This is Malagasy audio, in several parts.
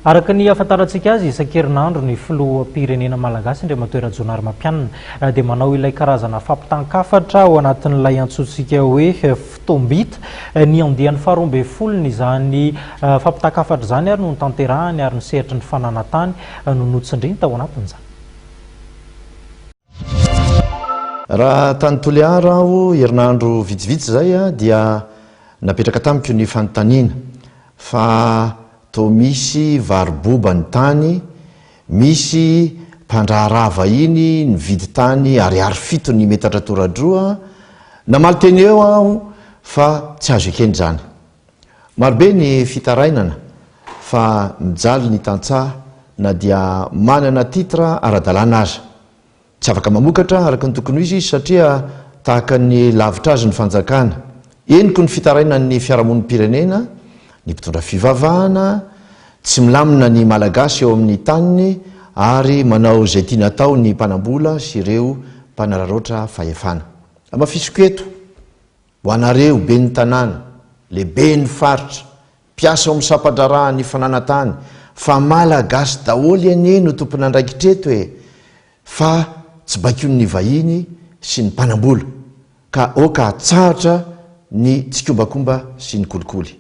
Araka ny ahafantarantsika azy isan-kerinandro ny filoham-pirenena malagasy Andriamatoa Rajonary Mampianina dia manao ilay karazana fampitan-kafatra ao anatin'ilay antsointsika hoe fitombita ny andian'ny faha 12 izany fampitan-kafatra izany ary no tanterahany ary nisehatra ny fananantany no notsindriny tao anatin'izany. Raha tany Toliara aho herinandro vitsivitsy zay dia napetraka tamiko ny fanontaniana fa to misy varoboba ny tany, misy mpandraharaha vahiny ny vidy tany ariary 7 ny metatra toradroa, namaly teny eo aho fa tsy azo ekeny zany. Marobe ny fitarainana fa mijaly ny tantsaha na dia manana titra ara-dalàna aza. Tsy afaka mamokatra araka ny tokony izy satria tahaka ny lavitra azy ny fanjakana. Eniko ny fitarainan'ny fiarahamonim-pirenena, ny mpitondra fivavahana, tsy milamina ny malagasy eo amin'ny taniny ary manao izay tiana atao ny mpanambola sy ireo mpanararoatra fahefana. Amafisiko eto ho anareo be ny tanàna, lehibe ny faritra, mpiasa ao misapadraraha ny fananantany, fa malagasy daholo anie no tompona andraikitreto fa tsy bakiony vahiny sy ny mpanambola ka oka hatsahatra ny tsikombakomba sy ny kolikoly.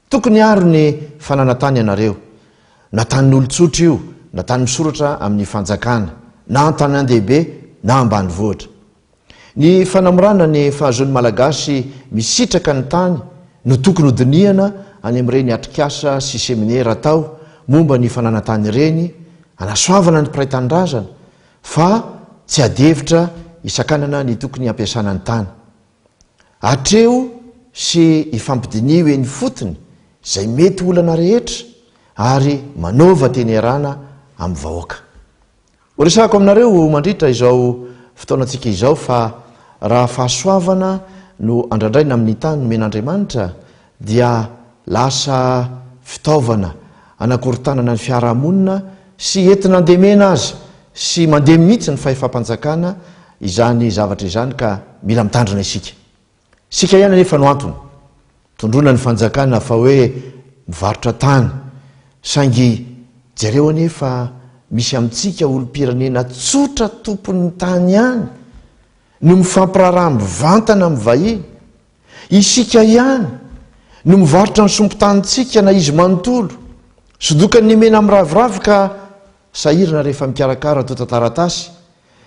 Tokony aro ny fananantany ianareo, natanin'olon-tsotra io, natany misoratra amin'ny fanjakana, na an-tanàn-dehibe na ambanivohitra. Ny fanamorana ny fahazon'ny malagasy misitraka ny tany no tokony hodiniana any amin'ireny atrikasa sy seminaire atao momba ny fananantany ireny, anasoavana ny mpiray tanindrazana fa tsy adevitra isankanana ny tokony ampiasana ny tany. Hatreo sy ifampidinio eny fotony izay mety olana rehetra ary manova tenerana amin'ny vahoaka. Oresahako aminareo mandritra izao fotoanantsika izao fa raha fahasoavana no andrandraina amin'ny tany men'Andriamanitra dia lasa fitaovana anakorontanana ny fiarahamonina sy entina andemena azy sy mandeha mihitsy ny fahefam-panjakana izany zavatra izany ka mila mitandrina isika. Sika ihany anefa no antony tondrona ny fanjakana fa hoe mivarotra tany, saingy jereo anefa misy amintsika olom-pirenena tsotra tompon'ny tany ihany no mifampiraraha mivantana amin'ny vahiny. Isika ihany no mivarotra ny sompotanitsika na izy manontolo, sodokany mena amin'ny ravoravo ka sahirana rehefa mikarakara tota taratasy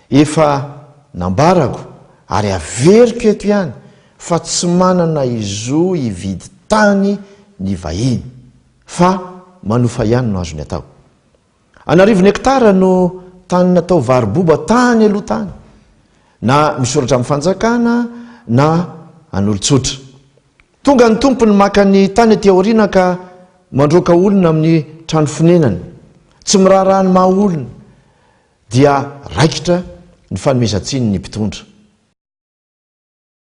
efa nambarako ary averiko eto ihany fa tsy manana izo hividy tany ny vahiny fa manofa ihany no azony atao. Anarivony hektara no tany natao varoboba tany aloha tany, na misoratra amin'ny fanjakana na an'olon-tsotra. Tonga ny tompony maka ny tany aty aoriana ka mandroaka olona amin'ny trano fonenany, tsy miraharahany maha olona dia raikitra ny fanomezantsiny ny mpitondra.